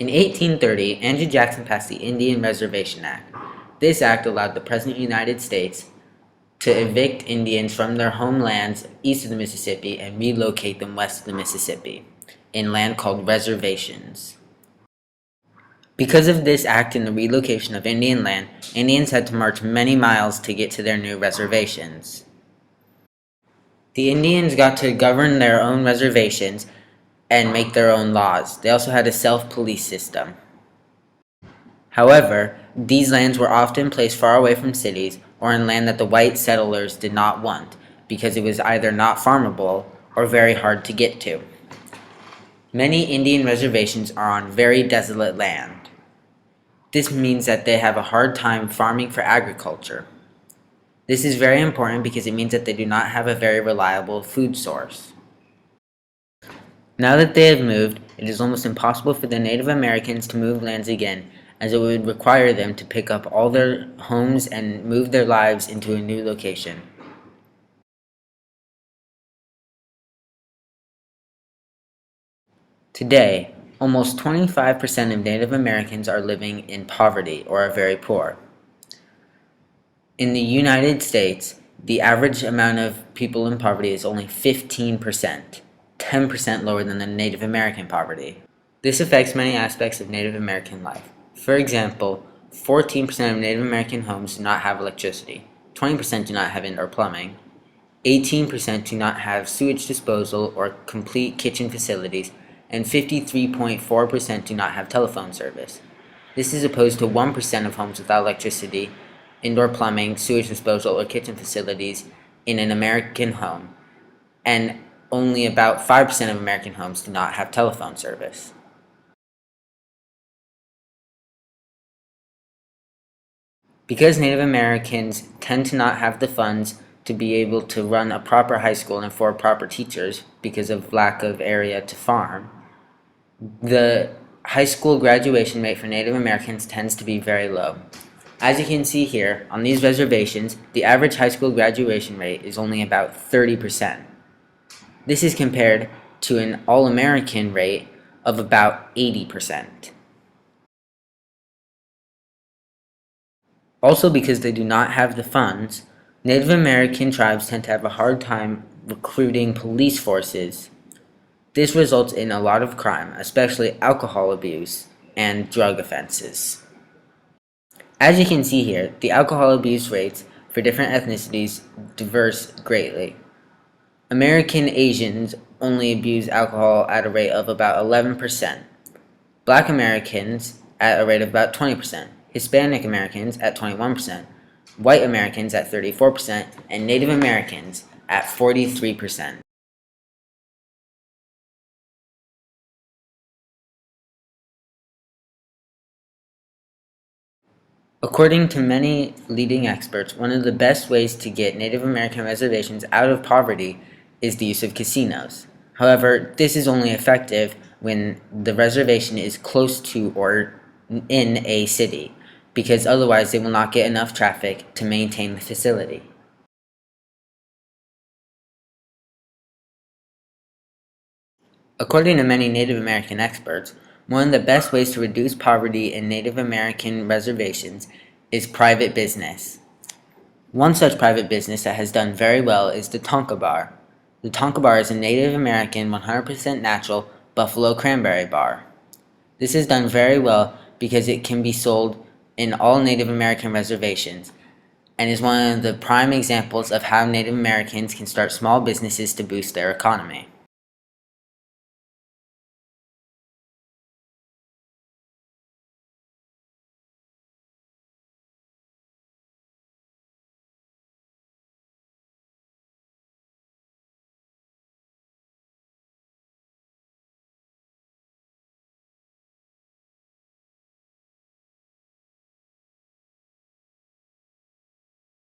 In 1830, Andrew Jackson passed the Indian Reservation Act. This act allowed the President of the United States to evict Indians from their homelands east of the Mississippi and relocate them west of the Mississippi in land called reservations. Because of this act and the relocation of Indian land, Indians had to march many miles to get to their new reservations. The Indians got to govern their own reservations and make their own laws. They also had a self-police system. However, these lands were often placed far away from cities or in land that the white settlers did not want because it was either not farmable or very hard to get to. Many Indian reservations are on very desolate land. This means that they have a hard time farming for agriculture. This is very important because it means that they do not have a very reliable food source. Now that they have moved, it is almost impossible for the Native Americans to move lands again, as it would require them to pick up all their homes and move their lives into a new location. Today, almost 25% of Native Americans are living in poverty or are very poor. In the United States, the average amount of people in poverty is only 15%, 10% lower than the Native American poverty. This affects many aspects of Native American life. For example, 14% of Native American homes do not have electricity, 20% do not have indoor plumbing, 18% do not have sewage disposal or complete kitchen facilities, and 53.4% do not have telephone service. This is opposed to 1% of homes without electricity, indoor plumbing, sewage disposal, or kitchen facilities in an American home, and only about 5% of American homes do not have telephone service. Because Native Americans tend to not have the funds to be able to run a proper high school and afford proper teachers because of lack of area to farm, the high school graduation rate for Native Americans tends to be very low. As you can see here, on these reservations, the average high school graduation rate is only about 30%. This is compared to an all-American rate of about 80%. Also, because they do not have the funds, Native American tribes tend to have a hard time recruiting police forces. This results in a lot of crime, especially alcohol abuse and drug offenses. As you can see here, the alcohol abuse rates for different ethnicities differ greatly. American Asians only abuse alcohol at a rate of about 11%, Black Americans at a rate of about 20%, Hispanic Americans at 21%, White Americans at 34%, and Native Americans at 43%. According to many leading experts, one of the best ways to get Native American reservations out of poverty is the use of casinos. However, this is only effective when the reservation is close to or in a city, because otherwise they will not get enough traffic to maintain the facility. According to many Native American experts, one of the best ways to reduce poverty in Native American reservations is private business. One such private business that has done very well is the Tonka Bar. The Tonka Bar is a Native American 100% natural buffalo cranberry bar. This is done very well because it can be sold in all Native American reservations and is one of the prime examples of how Native Americans can start small businesses to boost their economy.